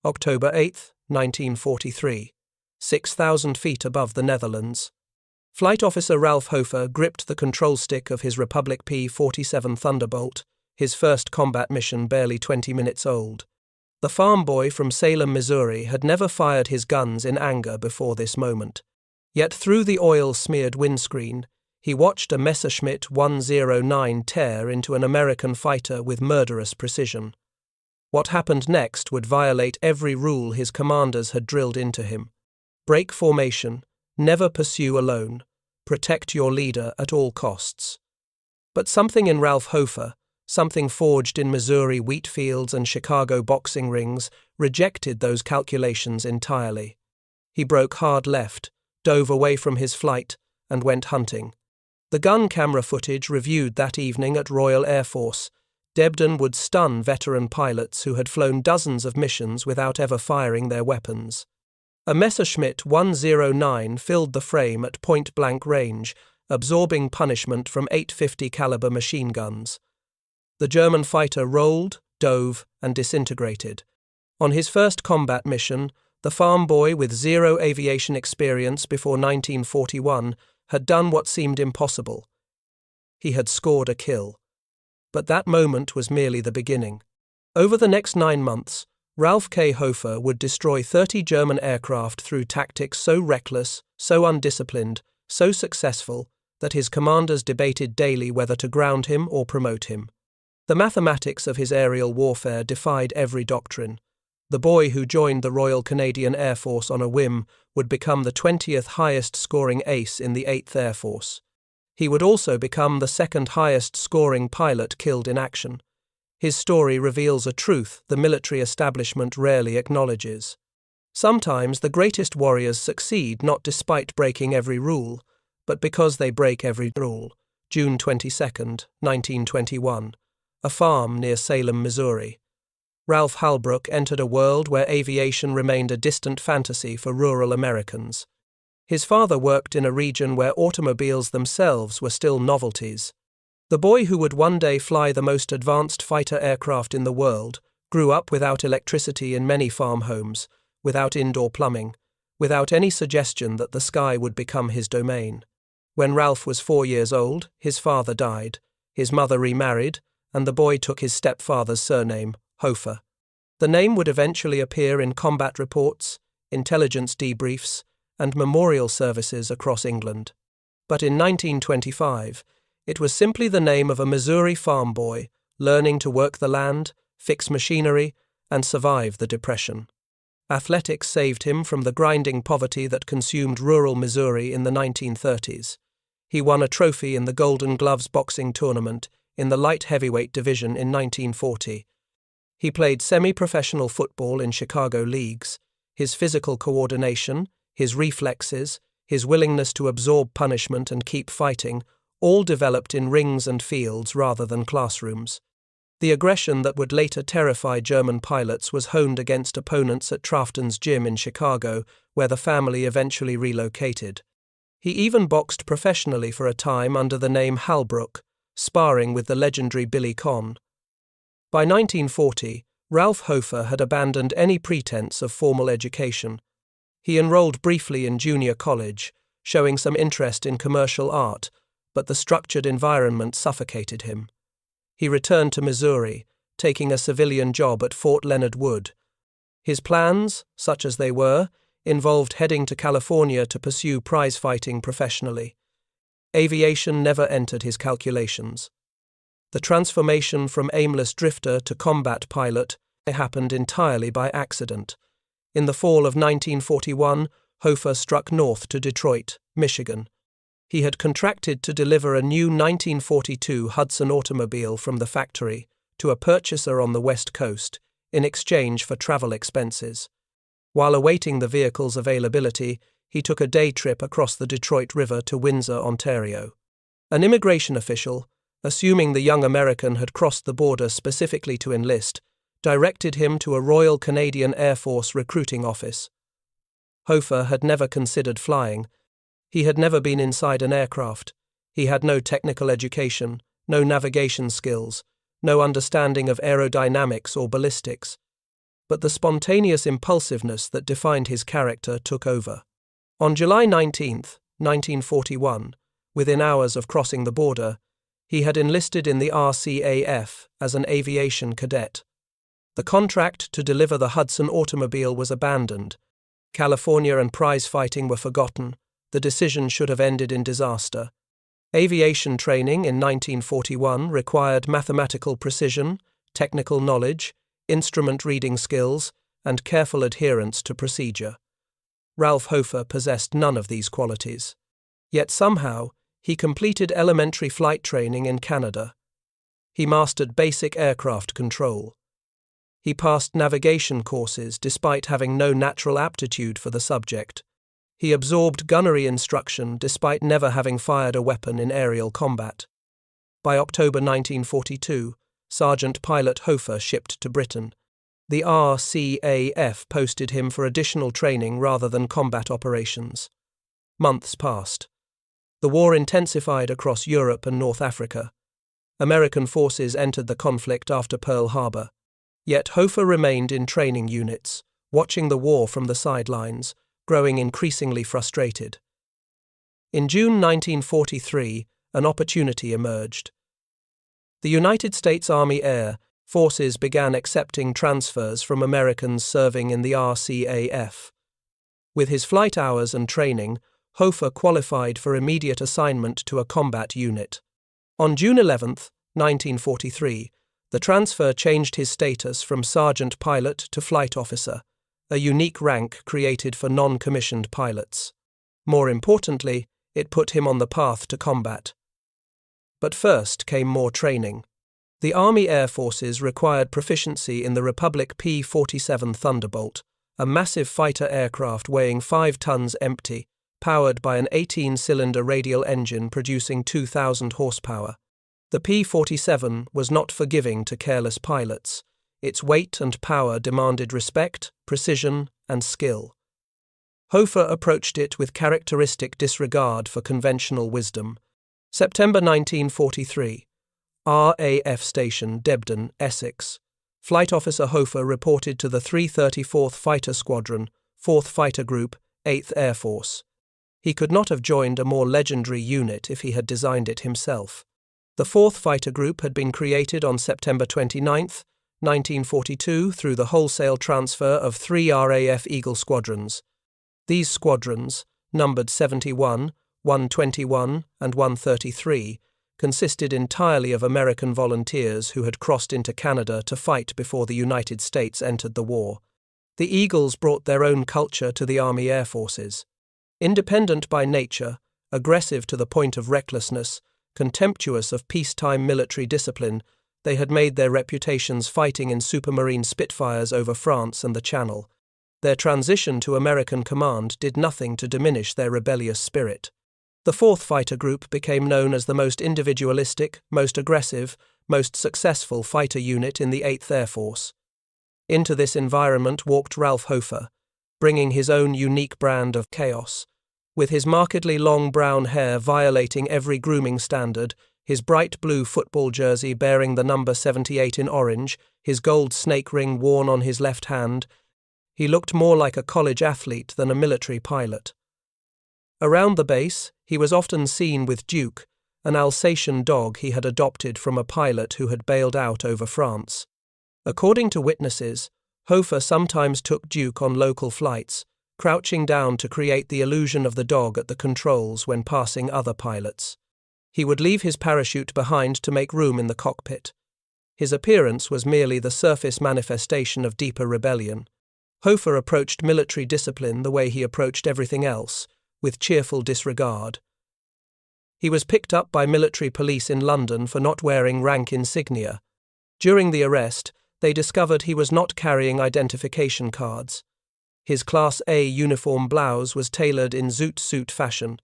October 8, 1943, 6,000 feet above the Netherlands. Flight Officer Ralph Hofer gripped the control stick of his Republic P-47 Thunderbolt, his first combat mission barely 20 minutes old. The farm boy from Salem, Missouri had never fired his guns in anger before this moment. Yet through the oil-smeared windscreen, he watched a Messerschmitt 109 tear into an American fighter with murderous precision. What happened next would violate every rule his commanders had drilled into him. Break formation, never pursue alone, protect your leader at all costs. But something in Ralph Hofer, something forged in Missouri wheat fields and Chicago boxing rings, rejected those calculations entirely. He broke hard left, dove away from his flight, and went hunting. The gun camera footage reviewed that evening at Royal Air Force, Debden would stun veteran pilots who had flown dozens of missions without ever firing their weapons. A Messerschmitt 109 filled the frame at point-blank range, absorbing punishment from .850 caliber machine guns. The German fighter rolled, dove, and disintegrated. On his first combat mission, the farm boy with zero aviation experience before 1941 had done what seemed impossible. He had scored a kill. But that moment was merely the beginning. Over the next 9 months, Ralph K. Hofer would destroy 30 German aircraft through tactics so reckless, so undisciplined, so successful, that his commanders debated daily whether to ground him or promote him. The mathematics of his aerial warfare defied every doctrine. The boy who joined the Royal Canadian Air Force on a whim would become the 20th highest-scoring ace in the 8th Air Force. He would also become the second highest-scoring pilot killed in action. His story reveals a truth the military establishment rarely acknowledges. Sometimes the greatest warriors succeed not despite breaking every rule, but because they break every rule. June 22, 1921. A farm near Salem, Missouri. Ralph Halbrook entered a world where aviation remained a distant fantasy for rural Americans. His father worked in a region where automobiles themselves were still novelties. The boy who would one day fly the most advanced fighter aircraft in the world grew up without electricity in many farm homes, without indoor plumbing, without any suggestion that the sky would become his domain. When Ralph was 4 years old, his father died, his mother remarried, and the boy took his stepfather's surname, Hofer. The name would eventually appear in combat reports, intelligence debriefs, and memorial services across England. But in 1925, it was simply the name of a Missouri farm boy learning to work the land, fix machinery, and survive the Depression. Athletics saved him from the grinding poverty that consumed rural Missouri in the 1930s. He won a trophy in the Golden Gloves boxing tournament in the light heavyweight division in 1940. He played semi-professional football in Chicago leagues. His physical coordination, his reflexes, his willingness to absorb punishment and keep fighting, all developed in rings and fields rather than classrooms. The aggression that would later terrify German pilots was honed against opponents at Trafton's gym in Chicago, where the family eventually relocated. He even boxed professionally for a time under the name Halbrook, sparring with the legendary Billy Conn. By 1940, Ralph Hofer had abandoned any pretense of formal education. He enrolled briefly in junior college, showing some interest in commercial art, but the structured environment suffocated him. He returned to Missouri, taking a civilian job at Fort Leonard Wood. His plans, such as they were, involved heading to California to pursue prize-fighting professionally. Aviation never entered his calculations. The transformation from aimless drifter to combat pilot happened entirely by accident. In the fall of 1941, Hofer struck north to Detroit, Michigan. He had contracted to deliver a new 1942 Hudson automobile from the factory to a purchaser on the West Coast in exchange for travel expenses. While awaiting the vehicle's availability, he took a day trip across the Detroit River to Windsor, Ontario. An immigration official, assuming the young American had crossed the border specifically to enlist, directed him to a Royal Canadian Air Force recruiting office. Hofer had never considered flying. He had never been inside an aircraft. He had no technical education, no navigation skills, no understanding of aerodynamics or ballistics. but the spontaneous impulsiveness that defined his character took over. On July 19, 1941, within hours of crossing the border, he had enlisted in the RAF as an aviation cadet. The contract to deliver the Hudson automobile was abandoned. California and prize fighting were forgotten. The decision should have ended in disaster. Aviation training in 1941 required mathematical precision, technical knowledge, instrument reading skills, and careful adherence to procedure. Ralph Hofer possessed none of these qualities. Yet somehow, he completed elementary flight training in Canada. He mastered basic aircraft control. He passed navigation courses despite having no natural aptitude for the subject. He absorbed gunnery instruction despite never having fired a weapon in aerial combat. By October 1942, Sergeant Pilot Hofer shipped to Britain. The RAF posted him for additional training rather than combat operations. Months passed. The war intensified across Europe and North Africa. American forces entered the conflict after Pearl Harbor. Yet Hofer remained in training units, watching the war from the sidelines, growing increasingly frustrated. In June 1943, an opportunity emerged. The United States Army Air Forces began accepting transfers from Americans serving in the RAF. With his flight hours and training, Hofer qualified for immediate assignment to a combat unit. On June 11, 1943, the transfer changed his status from sergeant pilot to flight officer, a unique rank created for non-commissioned pilots. More importantly, it put him on the path to combat. But first came more training. The Army Air Forces required proficiency in the Republic P-47 Thunderbolt, a massive fighter aircraft weighing 5 tons empty, powered by an 18-cylinder radial engine producing 2,000 horsepower. The P-47 was not forgiving to careless pilots. Its weight and power demanded respect, precision, and skill. Hofer approached it with characteristic disregard for conventional wisdom. September 1943. RAF Station, Debden, Essex. Flight Officer Hofer reported to the 334th Fighter Squadron, 4th Fighter Group, 8th Air Force. He could not have joined a more legendary unit if he had designed it himself. The 4th Fighter Group had been created on September 29, 1942 through the wholesale transfer of 3 RAF Eagle squadrons. These squadrons, numbered 71, 121 and 133, consisted entirely of American volunteers who had crossed into Canada to fight before the United States entered the war. The Eagles brought their own culture to the Army Air Forces. Independent by nature, aggressive to the point of recklessness, contemptuous of peacetime military discipline, they had made their reputations fighting in supermarine Spitfires over France and the Channel. Their transition to American command did nothing to diminish their rebellious spirit. The 4th Fighter Group became known as the most individualistic, most aggressive, most successful fighter unit in the 8th Air Force. Into this environment walked Ralph Hofer, bringing his own unique brand of chaos. With his markedly long brown hair violating every grooming standard, his bright blue football jersey bearing the number 78 in orange, his gold snake ring worn on his left hand, he looked more like a college athlete than a military pilot. Around the base, he was often seen with Duke, an Alsatian dog he had adopted from a pilot who had bailed out over France. According to witnesses, Hofer sometimes took Duke on local flights, crouching down to create the illusion of the dog at the controls when passing other pilots. He would leave his parachute behind to make room in the cockpit. His appearance was merely the surface manifestation of deeper rebellion. Hofer approached military discipline the way he approached everything else, with cheerful disregard. He was picked up by military police in London for not wearing rank insignia. During the arrest, they discovered he was not carrying identification cards. His Class A uniform blouse was tailored in zoot suit fashion,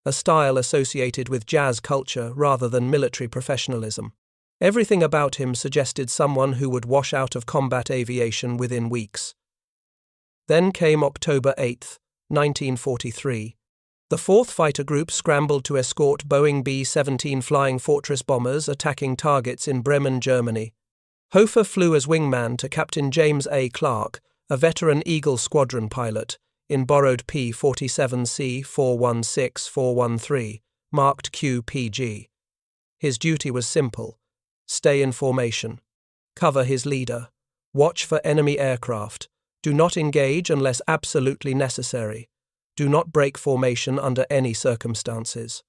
a style associated with jazz culture rather than military professionalism. Everything about him suggested someone who would wash out of combat aviation within weeks. Then came October 8, 1943. The 4th Fighter Group scrambled to escort Boeing B-17 Flying Fortress bombers attacking targets in Bremen, Germany. Hofer flew as wingman to Captain James A. Clark, a veteran Eagle squadron pilot, in borrowed P-47C 416-413, marked QPG. His duty was simple: stay in formation, cover his leader, watch for enemy aircraft, do not engage unless absolutely necessary, do not break formation under any circumstances.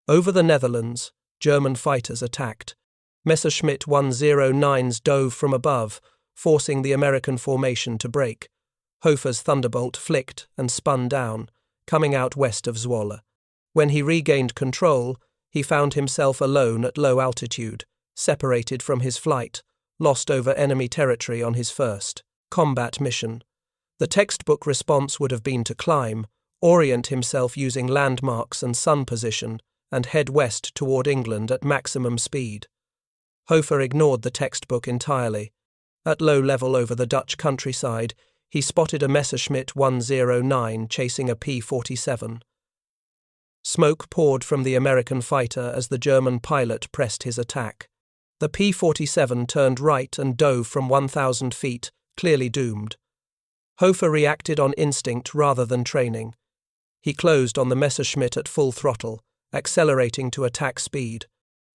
Over the Netherlands, German fighters attacked. Messerschmitt 109s dove from above, forcing the American formation to break. Hofer's Thunderbolt flicked and spun down, coming out west of Zwolle. When he regained control, he found himself alone at low altitude, separated from his flight, lost over enemy territory on his first combat mission. The textbook response would have been to climb, orient himself using landmarks and sun position, and head west toward England at maximum speed. Hofer ignored the textbook entirely. At low level over the Dutch countryside, he spotted a Messerschmitt 109 chasing a P-47. Smoke poured from the American fighter as the German pilot pressed his attack. The P-47 turned right and dove from 1,000 feet, clearly doomed. Hofer reacted on instinct rather than training. He closed on the Messerschmitt at full throttle, accelerating to attack speed.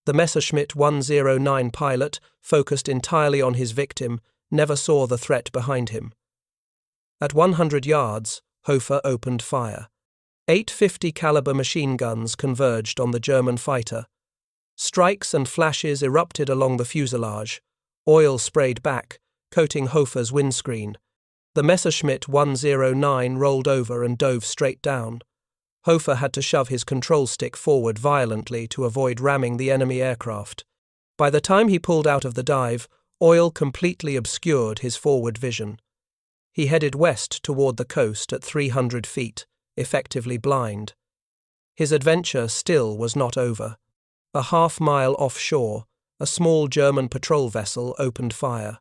The Messerschmitt 109 pilot, focused entirely on his victim, never saw the threat behind him. At 100 yards, Hofer opened fire. 850 caliber machine guns converged on the German fighter. Strikes and flashes erupted along the fuselage. Oil sprayed back, coating Hofer's windscreen. The Messerschmitt 109 rolled over and dove straight down. Hofer had to shove his control stick forward violently to avoid ramming the enemy aircraft. By the time he pulled out of the dive, oil completely obscured his forward vision. He headed west toward the coast at 300 feet, effectively blind. His adventure still was not over. A half-mile offshore, a small German patrol vessel opened fire.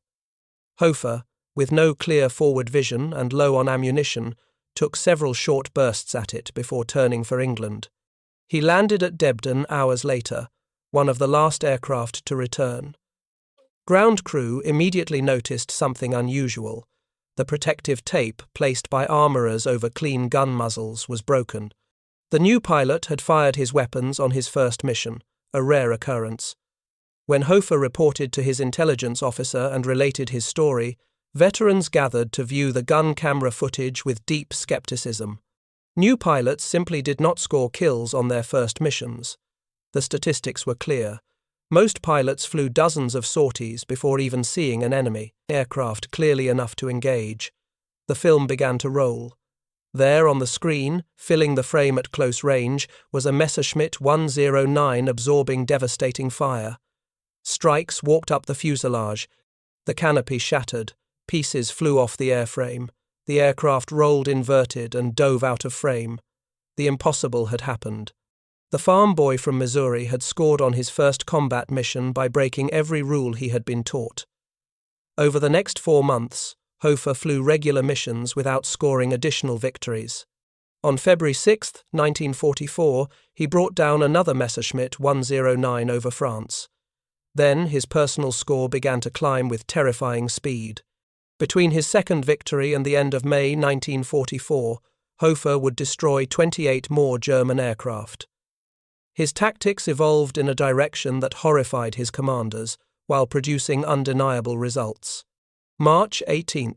Hofer, with no clear forward vision and low on ammunition, took several short bursts at it before turning for England. He landed at Debden hours later, one of the last aircraft to return. Ground crew immediately noticed something unusual. The protective tape placed by armourers over clean gun muzzles was broken. The new pilot had fired his weapons on his first mission, a rare occurrence. When Hofer reported to his intelligence officer and related his story, veterans gathered to view the gun camera footage with deep skepticism. New pilots simply did not score kills on their first missions. The statistics were clear. Most pilots flew dozens of sorties before even seeing an enemy aircraft clearly enough to engage. The film began to roll. There on the screen, filling the frame at close range, was a Messerschmitt 109 absorbing devastating fire. Strikes walked up the fuselage. The canopy shattered. Pieces flew off the airframe. The aircraft rolled inverted and dove out of frame. The impossible had happened. The farm boy from Missouri had scored on his first combat mission by breaking every rule he had been taught. Over the next 4 months, Hofer flew regular missions without scoring additional victories. On February 6, 1944, he brought down another Messerschmitt 109 over France. Then his personal score began to climb with terrifying speed. Between his second victory and the end of May 1944, Hofer would destroy 28 more German aircraft. His tactics evolved in a direction that horrified his commanders, while producing undeniable results. March 18,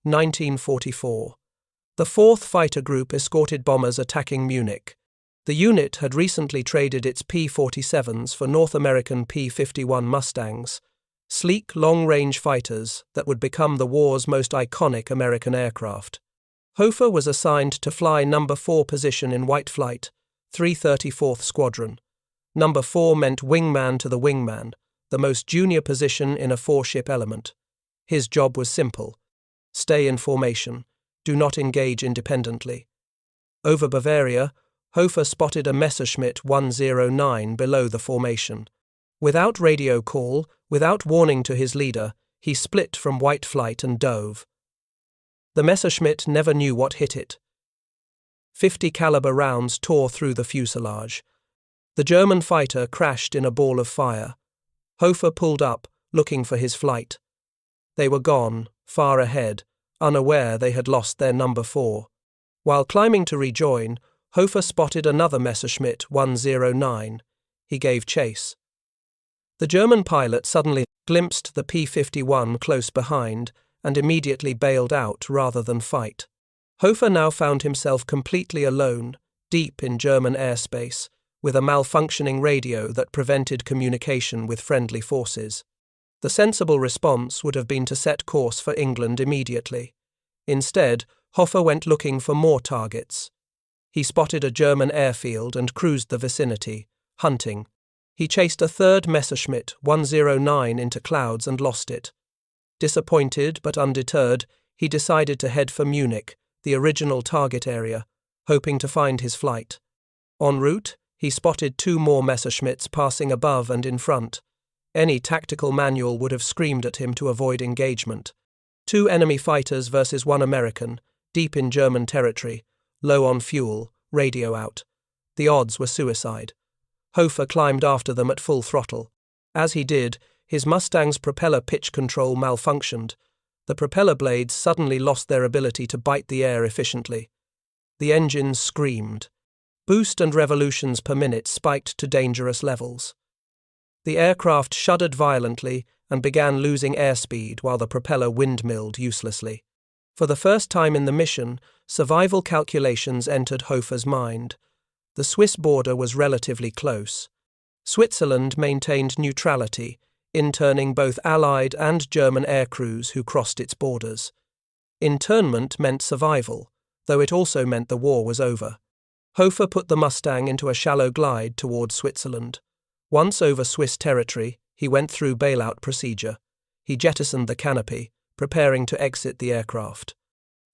1944. The 4th Fighter Group escorted bombers attacking Munich. The unit had recently traded its P-47s for North American P-51 Mustangs, sleek, long-range fighters that would become the war's most iconic American aircraft. Hofer was assigned to fly No. 4 position in White Flight, 334th Squadron. No. 4 meant wingman to the wingman, the most junior position in a 4-ship element. His job was simple: stay in formation, do not engage independently. Over Bavaria, Hofer spotted a Messerschmitt 109 below the formation. Without radio call, without warning to his leader, he split from White Flight and dove. The Messerschmitt never knew what hit it. 50 caliber rounds tore through the fuselage. The German fighter crashed in a ball of fire. Hofer pulled up, looking for his flight. They were gone, far ahead, unaware they had lost their number 4. While climbing to rejoin, Hofer spotted another Messerschmitt 109. He gave chase. The German pilot suddenly glimpsed the P-51 close behind and immediately bailed out rather than fight. Hofer now found himself completely alone, deep in German airspace, with a malfunctioning radio that prevented communication with friendly forces. The sensible response would have been to set course for England immediately. Instead, Hofer went looking for more targets. He spotted a German airfield and cruised the vicinity, hunting. He chased a third Messerschmitt 109 into clouds and lost it. Disappointed but undeterred, he decided to head for Munich, the original target area, hoping to find his flight. En route, he spotted 2 more Messerschmitts passing above and in front. Any tactical manual would have screamed at him to avoid engagement. 2 enemy fighters versus 1 American, deep in German territory, low on fuel, radio out. The odds were suicide. Hofer climbed after them at full throttle. As he did, his Mustang's propeller pitch control malfunctioned. The propeller blades suddenly lost their ability to bite the air efficiently. The engines screamed. Boost and revolutions per minute spiked to dangerous levels. The aircraft shuddered violently and began losing airspeed while the propeller windmilled uselessly. For the first time in the mission, survival calculations entered Hofer's mind. The Swiss border was relatively close. Switzerland maintained neutrality, interning both Allied and German aircrews who crossed its borders. Internment meant survival, though it also meant the war was over. Hofer put the Mustang into a shallow glide toward Switzerland. Once over Swiss territory, he went through bailout procedure. He jettisoned the canopy, preparing to exit the aircraft.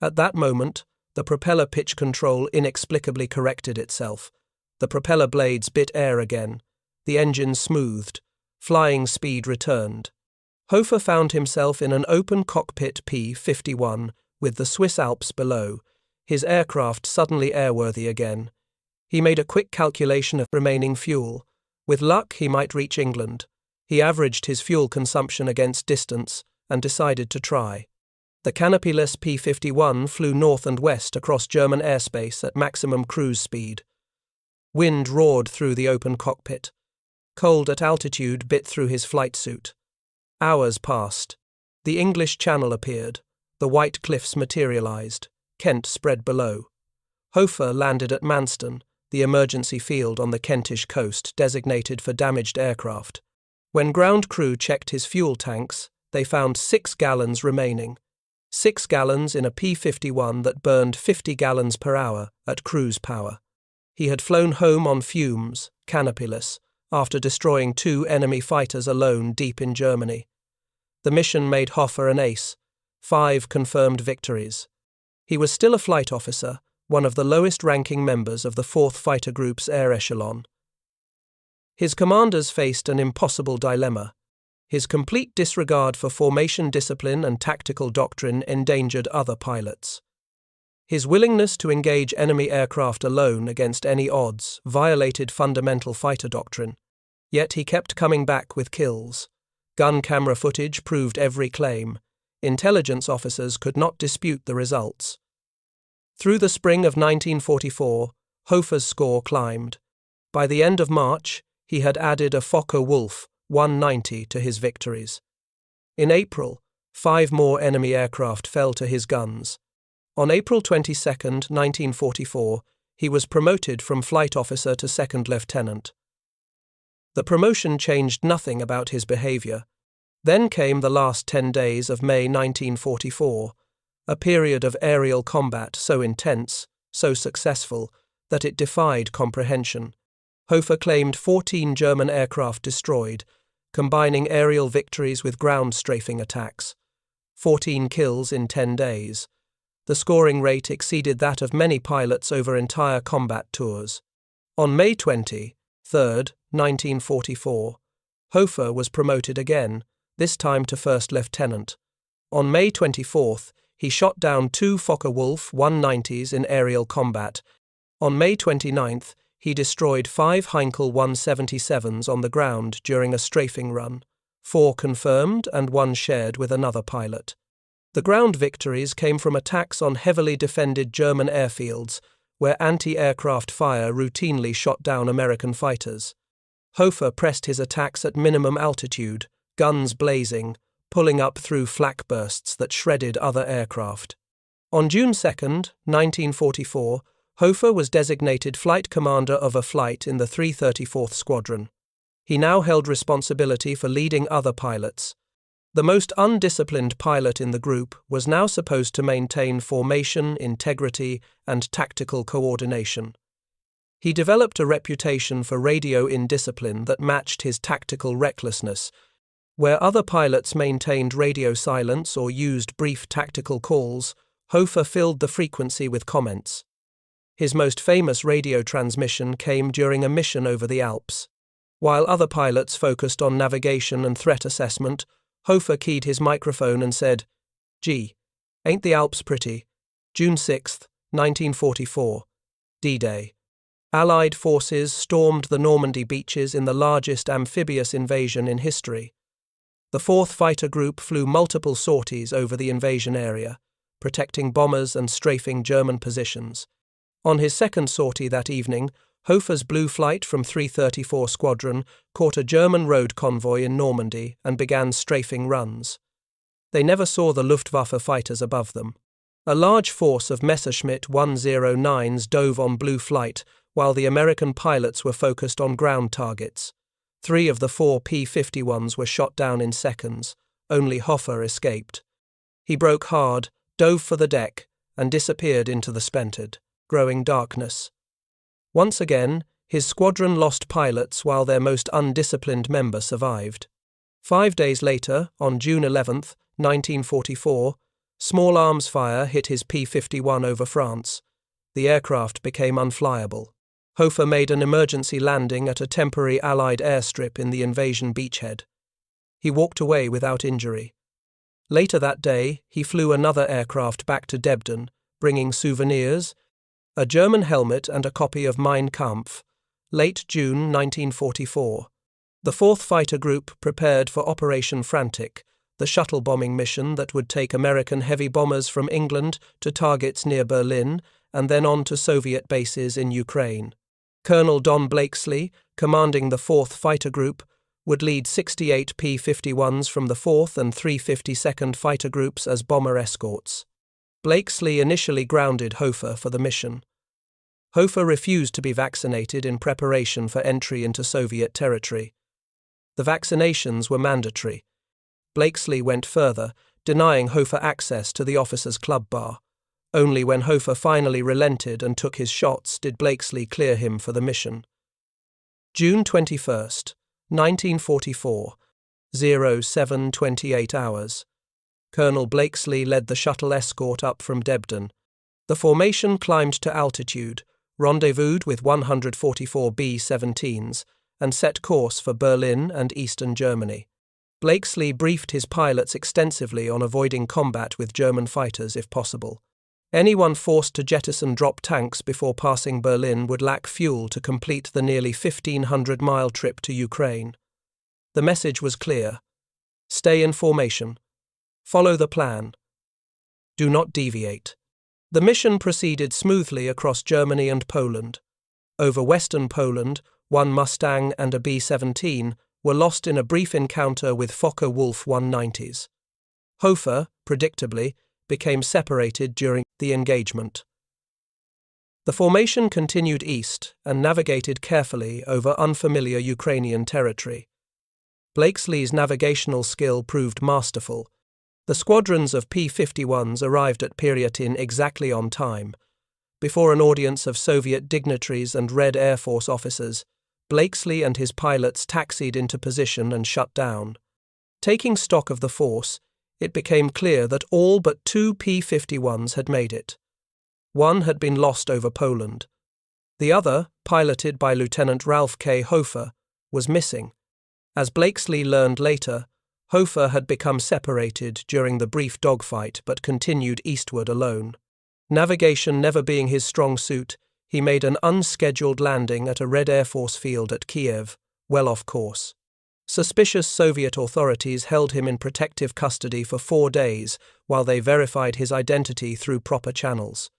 At that moment, the propeller pitch control inexplicably corrected itself. The propeller blades bit air again. The engine smoothed. Flying speed returned. Hofer found himself in an open cockpit P-51 with the Swiss Alps below, his aircraft suddenly airworthy again. He made a quick calculation of remaining fuel. With luck, he might reach England. He averaged his fuel consumption against distance and decided to try. The canopyless P-51 flew north and west across German airspace at maximum cruise speed. Wind roared through the open cockpit. Cold at altitude bit through his flight suit. Hours passed. The English Channel appeared. The white cliffs materialized. Kent spread below. Hofer landed at Manston, the emergency field on the Kentish coast designated for damaged aircraft. When ground crew checked his fuel tanks, they found 6 gallons remaining. 6 gallons in a P-51 that burned 50 gallons per hour at cruise power. He had flown home on fumes, canopyless, after destroying 2 enemy fighters alone deep in Germany. The mission made Hofer an ace, 5 confirmed victories. He was still a flight officer, one of the lowest-ranking members of the 4th Fighter Group's air echelon. His commanders faced an impossible dilemma. His complete disregard for formation discipline and tactical doctrine endangered other pilots. His willingness to engage enemy aircraft alone against any odds violated fundamental fighter doctrine. Yet he kept coming back with kills. Gun camera footage proved every claim. Intelligence officers could not dispute the results. Through the spring of 1944, Hofer's score climbed. By the end of March, he had added a Focke-Wulf 190 to his victories. In April, 5 more enemy aircraft fell to his guns. On April 22, 1944, he was promoted from flight officer to second lieutenant. The promotion changed nothing about his behavior. Then came the last 10 days of May 1944, a period of aerial combat so intense, so successful, that it defied comprehension. Hofer claimed 14 German aircraft destroyed, combining aerial victories with ground strafing attacks. 14 kills in 10 days. The scoring rate exceeded that of many pilots over entire combat tours. On May 23, 1944, Hofer was promoted again, this time to first lieutenant. On May 24th, he shot down 2 Focke-Wulf 190s in aerial combat. On May 29th, he destroyed 5 Heinkel 177s on the ground during a strafing run. 4 confirmed and 1 shared with another pilot. The ground victories came from attacks on heavily defended German airfields, where anti-aircraft fire routinely shot down American fighters. Hofer pressed his attacks at minimum altitude, guns blazing, pulling up through flak bursts that shredded other aircraft. On June 2, 1944, Hofer was designated flight commander of a flight in the 334th Squadron. He now held responsibility for leading other pilots. The most undisciplined pilot in the group was now supposed to maintain formation, integrity, and tactical coordination. He developed a reputation for radio indiscipline that matched his tactical recklessness. Where other pilots maintained radio silence or used brief tactical calls, Hofer filled the frequency with comments. His most famous radio transmission came during a mission over the Alps. While other pilots focused on navigation and threat assessment, Hofer keyed his microphone and said, "Gee, ain't the Alps pretty? June 6, 1944. D-Day. Allied forces stormed the Normandy beaches in the largest amphibious invasion in history. The 4th Fighter Group flew multiple sorties over the invasion area, protecting bombers and strafing German positions. On his second sortie that evening, Hofer's blue flight from 334 Squadron caught a German road convoy in Normandy and began strafing runs. They never saw the Luftwaffe fighters above them. A large force of Messerschmitt 109s dove on blue flight, while the American pilots were focused on ground targets. 3 of the 4 P-51s were shot down in seconds. Only Hofer escaped. He broke hard, dove for the deck, and disappeared into the splendid, growing darkness. Once again, his squadron lost pilots while their most undisciplined member survived. 5 days later, on June 11, 1944, small arms fire hit his P-51 over France. The aircraft became unflyable. Hofer made an emergency landing at a temporary Allied airstrip in the invasion beachhead. He walked away without injury. Later that day, he flew another aircraft back to Debden, bringing souvenirs, a German helmet and a copy of Mein Kampf. Late June 1944. The 4th Fighter Group prepared for Operation Frantic, the shuttle bombing mission that would take American heavy bombers from England to targets near Berlin and then on to Soviet bases in Ukraine. Colonel Don Blakesley, commanding the 4th Fighter Group, would lead 68 P-51s from the 4th and 352nd Fighter Groups as bomber escorts. Blakesley initially grounded Hofer for the mission. Hofer refused to be vaccinated in preparation for entry into Soviet territory. The vaccinations were mandatory. Blakesley went further, denying Hofer access to the officers' club bar. Only when Hofer finally relented and took his shots did Blakesley clear him for the mission. June 21, 1944, 07:28 hours. Colonel Blakesley led the shuttle escort up from Debden. The formation climbed to altitude, rendezvoused with 144 B-17s, and set course for Berlin and eastern Germany. Blakesley briefed his pilots extensively on avoiding combat with German fighters if possible. Anyone forced to jettison drop tanks before passing Berlin would lack fuel to complete the nearly 1,500-mile trip to Ukraine. The message was clear. Stay in formation. Follow the plan. Do not deviate. The mission proceeded smoothly across Germany and Poland. Over western Poland, 1 Mustang and a B-17 were lost in a brief encounter with Focke-Wulf 190s. Hofer, predictably, became separated during the engagement. The formation continued east and navigated carefully over unfamiliar Ukrainian territory. Blakesley's navigational skill proved masterful. The squadrons of P-51s arrived at Piryatin exactly on time. Before an audience of Soviet dignitaries and Red Air Force officers, Blakesley and his pilots taxied into position and shut down. Taking stock of the force, it became clear that all but 2 P-51s had made it. One had been lost over Poland. The other, piloted by Lieutenant Ralph K. Hofer, was missing. As Blakesley learned later, Hofer had become separated during the brief dogfight but continued eastward alone. Navigation never being his strong suit, he made an unscheduled landing at a Red Air Force field at Kiev, well off course. Suspicious Soviet authorities held him in protective custody for 4 days while they verified his identity through proper channels.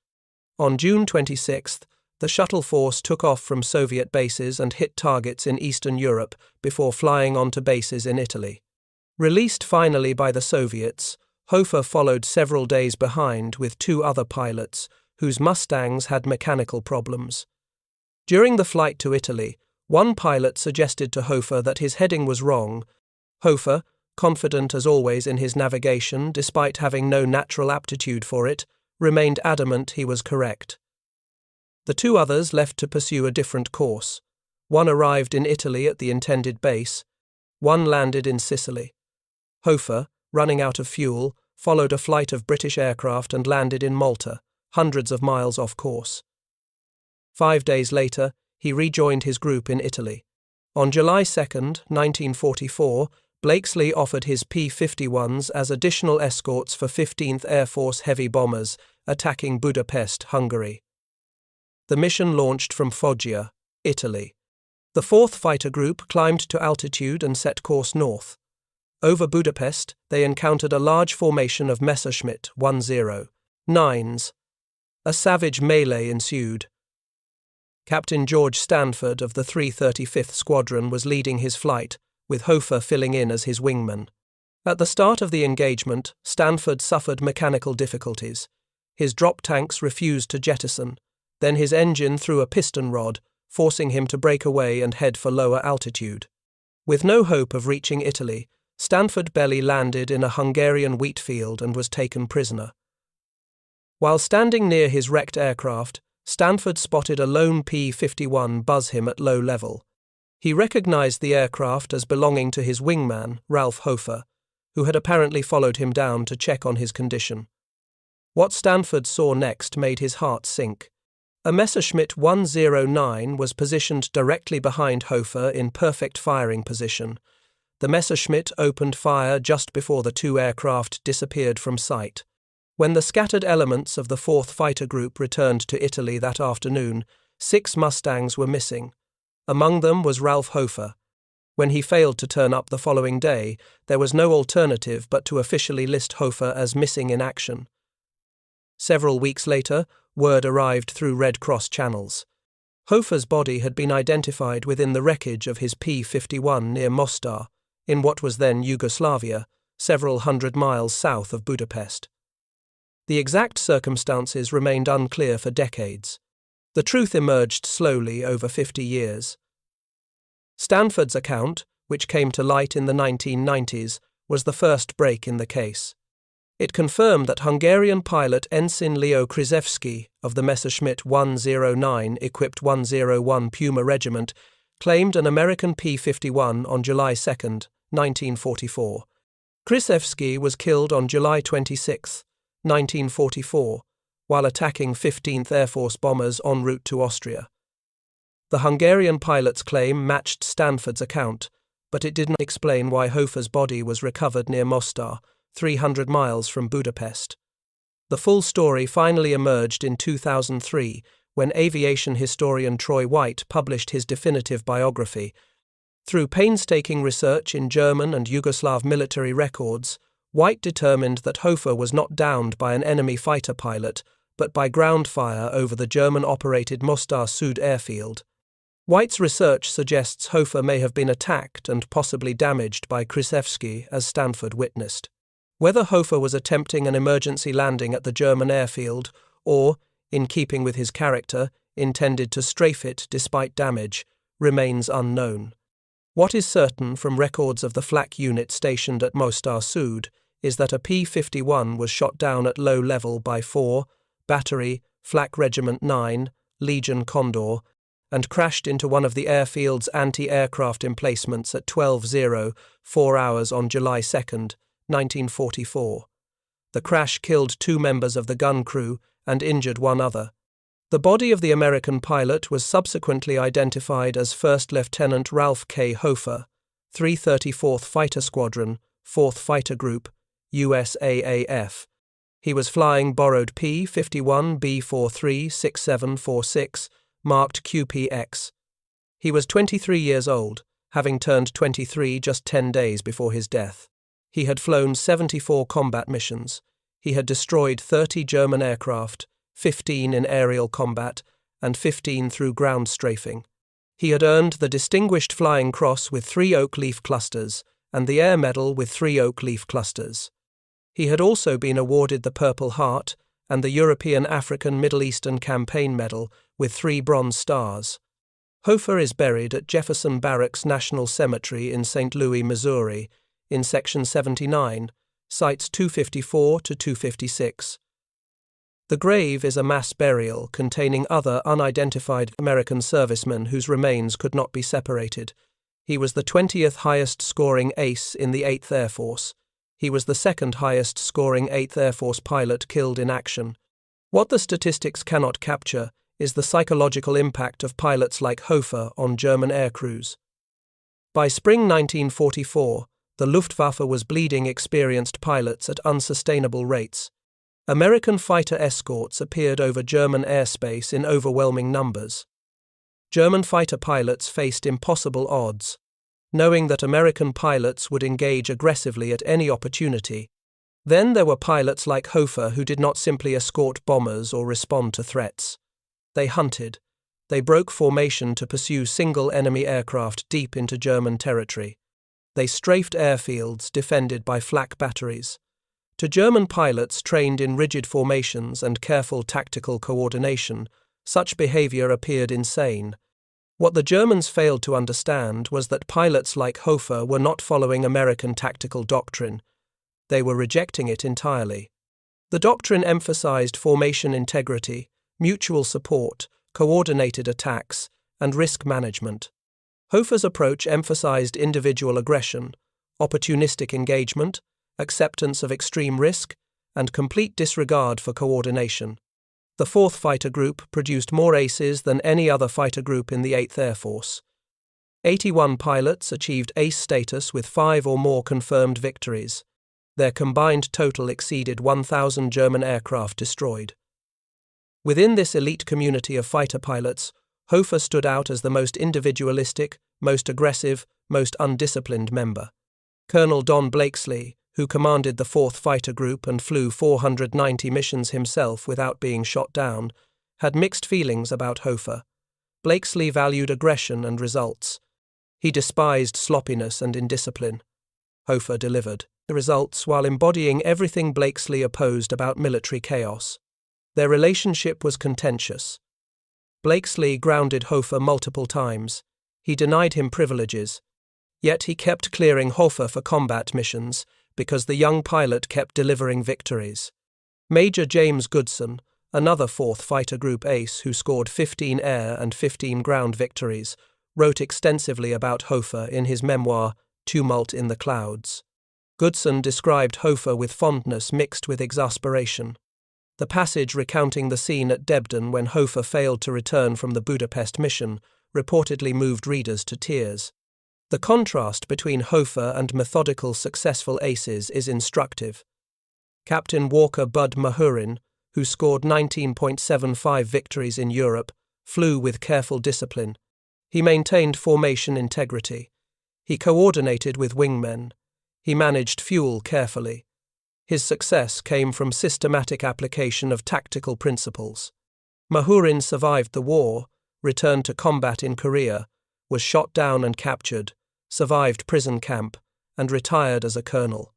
On June 26, the shuttle force took off from Soviet bases and hit targets in Eastern Europe before flying onto bases in Italy. Released finally by the Soviets, Hofer followed several days behind with 2 other pilots, whose Mustangs had mechanical problems. During the flight to Italy, one pilot suggested to Hofer that his heading was wrong. Hofer, confident as always in his navigation despite having no natural aptitude for it, remained adamant he was correct. The 2 others left to pursue a different course. One arrived in Italy at the intended base. One landed in Sicily. Hofer, running out of fuel, followed a flight of British aircraft and landed in Malta, hundreds of miles off course. 5 days later, he rejoined his group in Italy. On July 2, 1944, Blakesley offered his P-51s as additional escorts for 15th Air Force heavy bombers attacking Budapest, Hungary. The mission launched from Foggia, Italy. The 4th Fighter Group climbed to altitude and set course north. Over Budapest, they encountered a large formation of Messerschmitt 109s. A savage melee ensued. Captain George Stanford of the 335th Squadron was leading his flight, with Hofer filling in as his wingman. At the start of the engagement, Stanford suffered mechanical difficulties. His drop tanks refused to jettison. Then his engine threw a piston rod, forcing him to break away and head for lower altitude. With no hope of reaching Italy, Stanford belly landed in a Hungarian wheat field and was taken prisoner. While standing near his wrecked aircraft, Stanford spotted a lone P-51 buzz him at low level. He recognized the aircraft as belonging to his wingman, Ralph Hofer, who had apparently followed him down to check on his condition. What Stanford saw next made his heart sink. A Messerschmitt 109 was positioned directly behind Hofer in perfect firing position. The Messerschmitt opened fire just before the 2 aircraft disappeared from sight. When the scattered elements of the 4th Fighter Group returned to Italy that afternoon, 6 Mustangs were missing. Among them was Ralph Hofer. When he failed to turn up the following day, there was no alternative but to officially list Hofer as missing in action. Several weeks later, word arrived through Red Cross channels. Hofer's body had been identified within the wreckage of his P-51 near Mostar, in what was then Yugoslavia, several hundred miles south of Budapest. The exact circumstances remained unclear for decades. The truth emerged slowly over 50 years. Stanford's account, which came to light in the 1990s, was the first break in the case. It confirmed that Hungarian pilot Ensign Leo Krzyzewski of the Messerschmitt 109-equipped 101 Puma Regiment claimed an American P-51 on July 2, 1944. Krzyzewski was killed on July 26, 1944, while attacking 15th Air Force bombers en route to Austria. The Hungarian pilot's claim matched Stanford's account, but it didn't explain why Hofer's body was recovered near Mostar, 300 miles from Budapest. The full story finally emerged in 2003 when aviation historian Troy White published his definitive biography. Through painstaking research in German and Yugoslav military records, White determined that Hofer was not downed by an enemy fighter pilot, but by ground fire over the German-operated Mostar Sud airfield. White's research suggests Hofer may have been attacked and possibly damaged by Krzyzewski, as Stanford witnessed. Whether Hofer was attempting an emergency landing at the German airfield or, in keeping with his character, intended to strafe it despite damage, remains unknown. What is certain from records of the flak unit stationed at Mostar Sud is that a P-51 was shot down at low level by 4 Battery, Flak Regiment 9, Legion Condor, and crashed into one of the airfield's anti-aircraft emplacements at 12:00, 4 hours on July 2, 1944. The crash killed 2 members of the gun crew and injured 1 other. The body of the American pilot was subsequently identified as First Lieutenant Ralph K. Hofer, 334th Fighter Squadron, 4th Fighter Group, USAAF. He was flying borrowed P-51 B-436746, marked QPX. He was 23 years old, having turned 23 just 10 days before his death. He had flown 74 combat missions. He had destroyed 30 German aircraft, 15 in aerial combat, and 15 through ground strafing. He had earned the Distinguished Flying Cross with 3 oak leaf clusters and the Air Medal with 3 oak leaf clusters. He had also been awarded the Purple Heart and the European African Middle Eastern Campaign Medal with 3 bronze stars. Hofer is buried at Jefferson Barracks National Cemetery in St. Louis, Missouri, in Section 79, sites 254 to 256. The grave is a mass burial containing other unidentified American servicemen whose remains could not be separated. He was the 20th highest-scoring ace in the 8th Air Force. He was the 2nd highest-scoring 8th Air Force pilot killed in action. What the statistics cannot capture is the psychological impact of pilots like Hofer on German aircrews. By spring 1944, the Luftwaffe was bleeding experienced pilots at unsustainable rates. American fighter escorts appeared over German airspace in overwhelming numbers. German fighter pilots faced impossible odds. Knowing that American pilots would engage aggressively at any opportunity, then there were pilots like Hofer who did not simply escort bombers or respond to threats. They hunted. They broke formation to pursue single enemy aircraft deep into German territory. They strafed airfields defended by flak batteries. To German pilots trained in rigid formations and careful tactical coordination, such behavior appeared insane. What the Germans failed to understand was that pilots like Hofer were not following American tactical doctrine. They were rejecting it entirely. The doctrine emphasized formation integrity, mutual support, coordinated attacks, and risk management. Hofer's approach emphasized individual aggression, opportunistic engagement, acceptance of extreme risk, and complete disregard for coordination. The 4th Fighter Group produced more aces than any other fighter group in the 8th Air Force. 81 pilots achieved ace status with 5 or more confirmed victories. Their combined total exceeded 1,000 German aircraft destroyed. Within this elite community of fighter pilots, Hofer stood out as the most individualistic, most aggressive, most undisciplined member. Colonel Don Blakesley, who commanded the 4th Fighter Group and flew 490 missions himself without being shot down, had mixed feelings about Hofer. Blakesley valued aggression and results. He despised sloppiness and indiscipline. Hofer delivered the results while embodying everything Blakesley opposed about military chaos. Their relationship was contentious. Blakesley grounded Hofer multiple times. He denied him privileges. Yet he kept clearing Hofer for combat missions, because the young pilot kept delivering victories. Major James Goodson, another 4th Fighter Group ace who scored 15 air and 15 ground victories, wrote extensively about Hofer in his memoir, Tumult in the Clouds. Goodson described Hofer with fondness mixed with exasperation. The passage recounting the scene at Debden when Hofer failed to return from the Budapest mission reportedly moved readers to tears. The contrast between Hofer and methodical successful aces is instructive. Captain Walker Bud Mahurin, who scored 19.75 victories in Europe, flew with careful discipline. He maintained formation integrity. He coordinated with wingmen. He managed fuel carefully. His success came from systematic application of tactical principles. Mahurin survived the war, returned to combat in Korea, was shot down and captured, survived prison camp, and retired as a colonel.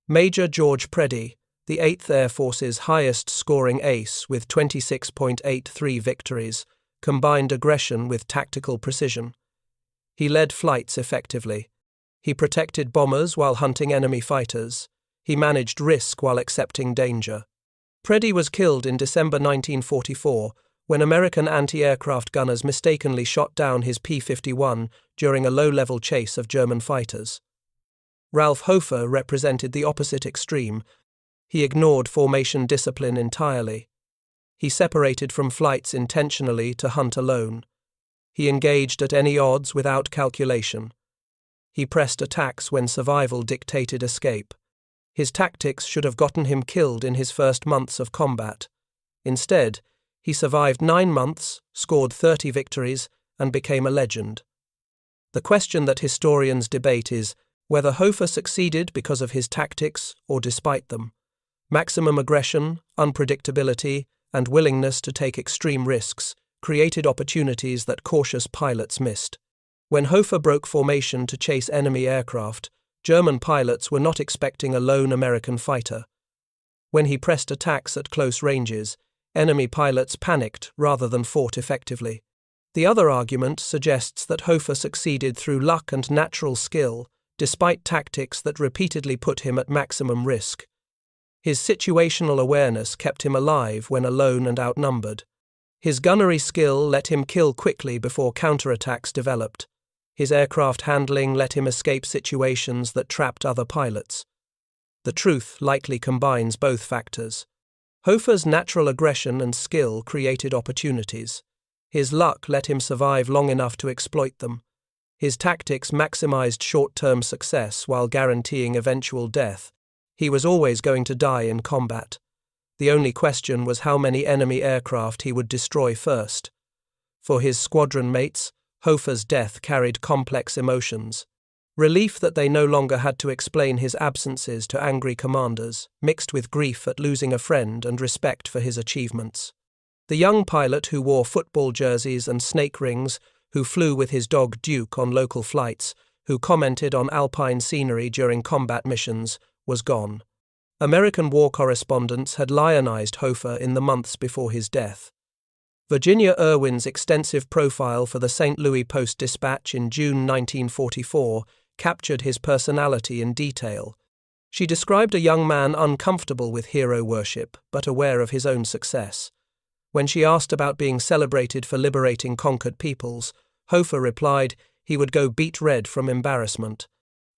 Major George Preddy, the 8th Air Force's highest-scoring ace with 26.83 victories, combined aggression with tactical precision. He led flights effectively. He protected bombers while hunting enemy fighters. He managed risk while accepting danger. Preddy was killed in December 1944 when American anti-aircraft gunners mistakenly shot down his P-51 during a low-level chase of German fighters. Ralph Hofer represented the opposite extreme. He ignored formation discipline entirely. He separated from flights intentionally to hunt alone. He engaged at any odds without calculation. He pressed attacks when survival dictated escape. His tactics should have gotten him killed in his first months of combat. Instead, he survived 9 months, scored 30 victories, and became a legend. The question that historians debate is whether Hofer succeeded because of his tactics or despite them. Maximum aggression, unpredictability, and willingness to take extreme risks created opportunities that cautious pilots missed. When Hofer broke formation to chase enemy aircraft, German pilots were not expecting a lone American fighter. When he pressed attacks at close ranges, enemy pilots panicked rather than fought effectively. The other argument suggests that Hofer succeeded through luck and natural skill, despite tactics that repeatedly put him at maximum risk. His situational awareness kept him alive when alone and outnumbered. His gunnery skill let him kill quickly before counterattacks developed. His aircraft handling let him escape situations that trapped other pilots. The truth likely combines both factors. Hofer's natural aggression and skill created opportunities. His luck let him survive long enough to exploit them. His tactics maximized short-term success while guaranteeing eventual death. He was always going to die in combat. The only question was how many enemy aircraft he would destroy first. For his squadron mates, Hofer's death carried complex emotions. Relief that they no longer had to explain his absences to angry commanders, mixed with grief at losing a friend and respect for his achievements. The young pilot who wore football jerseys and snake rings, who flew with his dog Duke on local flights, who commented on alpine scenery during combat missions, was gone. American war correspondents had lionized Hofer in the months before his death. Virginia Irwin's extensive profile for the St. Louis Post-Dispatch in June 1944 captured his personality in detail. She described a young man uncomfortable with hero worship, but aware of his own success. When she asked about being celebrated for liberating conquered peoples, Hofer replied he would go beet red from embarrassment.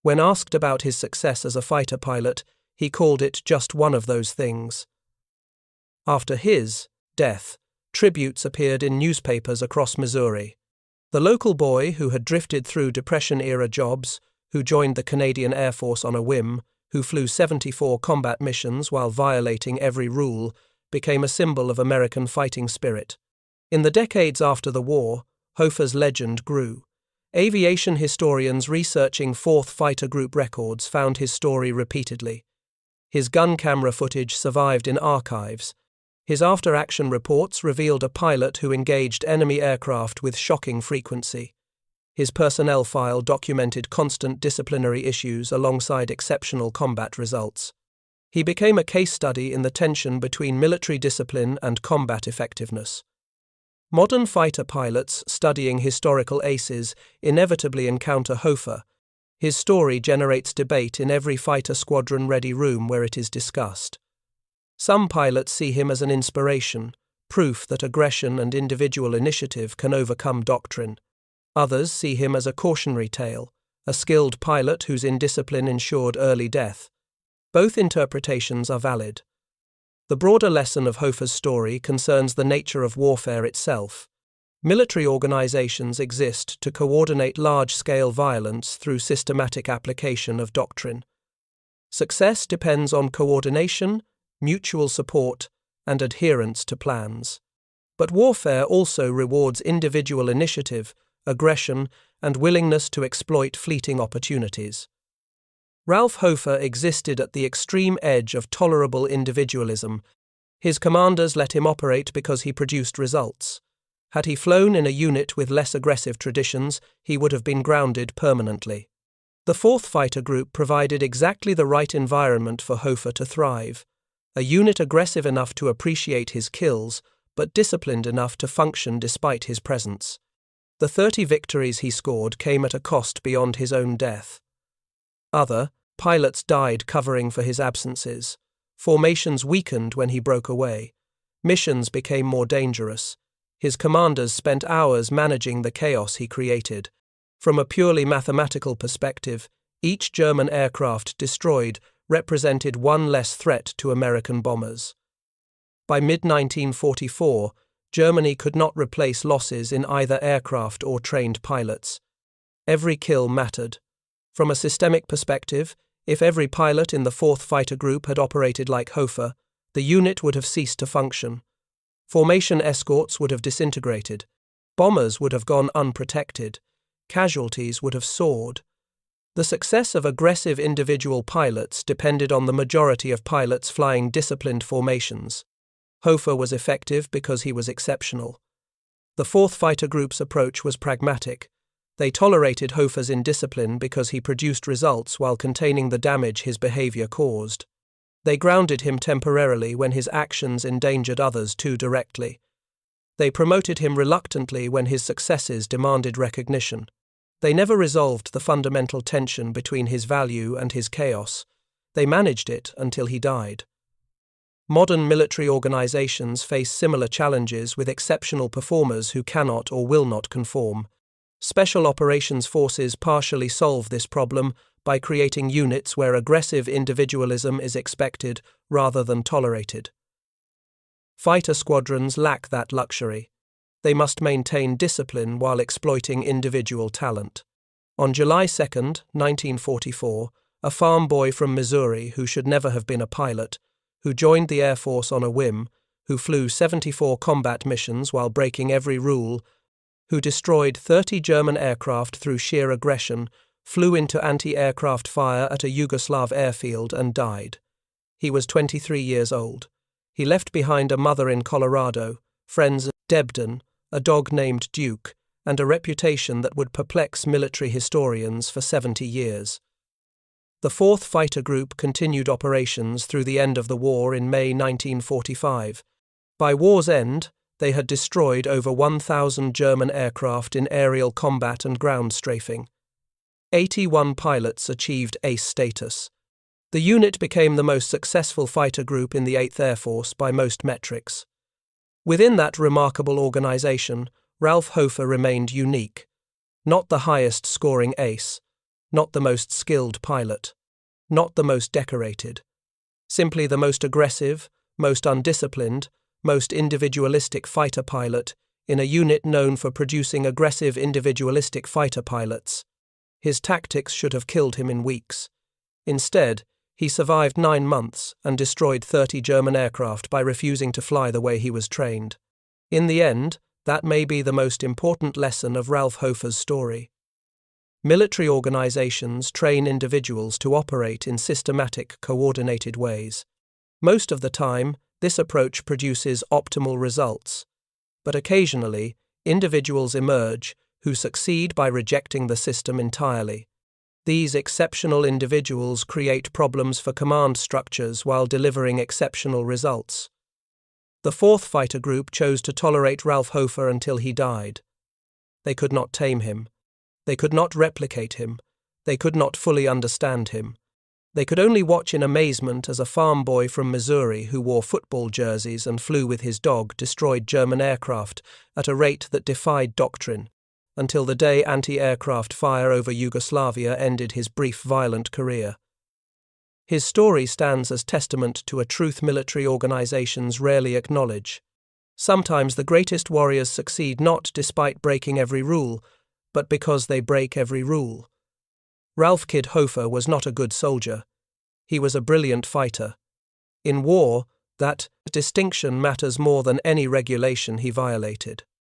When asked about his success as a fighter pilot, he called it just one of those things. After his death, tributes appeared in newspapers across Missouri. The local boy who had drifted through Depression-era jobs, who joined the Canadian Air Force on a whim, who flew 74 combat missions while violating every rule, became a symbol of American fighting spirit. In the decades after the war, Hofer's legend grew. Aviation historians researching 4th Fighter Group records found his story repeatedly. His gun camera footage survived in archives. His after-action reports revealed a pilot who engaged enemy aircraft with shocking frequency. His personnel file documented constant disciplinary issues alongside exceptional combat results. He became a case study in the tension between military discipline and combat effectiveness. Modern fighter pilots studying historical aces inevitably encounter Hofer. His story generates debate in every fighter squadron-ready room where it is discussed. Some pilots see him as an inspiration, proof that aggression and individual initiative can overcome doctrine. Others see him as a cautionary tale, a skilled pilot whose indiscipline ensured early death. Both interpretations are valid. The broader lesson of Hofer's story concerns the nature of warfare itself. Military organizations exist to coordinate large-scale violence through systematic application of doctrine. Success depends on coordination, mutual support, and adherence to plans. But warfare also rewards individual initiative, aggression, and willingness to exploit fleeting opportunities. Ralph Hofer existed at the extreme edge of tolerable individualism. His commanders let him operate because he produced results. Had he flown in a unit with less aggressive traditions, he would have been grounded permanently. The 4th Fighter Group provided exactly the right environment for Hofer to thrive. A unit aggressive enough to appreciate his kills, but disciplined enough to function despite his presence. The 30 victories he scored came at a cost beyond his own death. Other pilots died covering for his absences. Formations weakened when he broke away. Missions became more dangerous. His commanders spent hours managing the chaos he created. From a purely mathematical perspective, each German aircraft destroyed represented one less threat to American bombers. By mid-1944, Germany could not replace losses in either aircraft or trained pilots. Every kill mattered. From a systemic perspective, if every pilot in the 4th Fighter Group had operated like Hofer, the unit would have ceased to function. Formation escorts would have disintegrated. Bombers would have gone unprotected. casualties would have soared. The success of aggressive individual pilots depended on the majority of pilots flying disciplined formations. Hofer was effective because he was exceptional. The 4th Fighter Group's approach was pragmatic. They tolerated Hofer's indiscipline because he produced results while containing the damage his behavior caused. They grounded him temporarily when his actions endangered others too directly. They promoted him reluctantly when his successes demanded recognition. They never resolved the fundamental tension between his value and his chaos. They managed it until he died. Modern military organizations face similar challenges with exceptional performers who cannot or will not conform. Special operations forces partially solve this problem by creating units where aggressive individualism is expected rather than tolerated. Fighter squadrons lack that luxury. They must maintain discipline while exploiting individual talent. On July 2, 1944, a farm boy from Missouri who should never have been a pilot, who joined the Air Force on a whim, who flew 74 combat missions while breaking every rule, who destroyed 30 German aircraft through sheer aggression, flew into anti-aircraft fire at a Yugoslav airfield and died. He was 23 years old. He left behind a mother in Colorado, friends Debden, a dog named Duke, and a reputation that would perplex military historians for 70 years. The 4th Fighter Group continued operations through the end of the war in May 1945. By war's end, they had destroyed over 1,000 German aircraft in aerial combat and ground strafing. 81 pilots achieved ace status. The unit became the most successful fighter group in the 8th Air Force by most metrics. Within that remarkable organization, Ralph Hofer remained unique. Not the highest scoring ace, not the most skilled pilot, not the most decorated. Simply the most aggressive, most undisciplined, most individualistic fighter pilot in a unit known for producing aggressive individualistic fighter pilots. His tactics should have killed him in weeks. Instead, he survived 9 months and destroyed 30 German aircraft by refusing to fly the way he was trained. In the end, that may be the most important lesson of Ralph Hofer's story. Military organizations train individuals to operate in systematic, coordinated ways. Most of the time, this approach produces optimal results. But occasionally, individuals emerge who succeed by rejecting the system entirely. These exceptional individuals create problems for command structures while delivering exceptional results. The 4th Fighter Group chose to tolerate Ralph Hofer until he died. They could not tame him. They could not replicate him. They could not fully understand him. They could only watch in amazement as a farm boy from Missouri who wore football jerseys and flew with his dog destroyed German aircraft at a rate that defied doctrine, until the day anti-aircraft fire over Yugoslavia ended his brief violent career. His story stands as testament to a truth military organizations rarely acknowledge. Sometimes the greatest warriors succeed not despite breaking every rule, but because they break every rule. Ralph Kid Hofer was not a good soldier. He was a brilliant fighter. In war, that distinction matters more than any regulation he violated.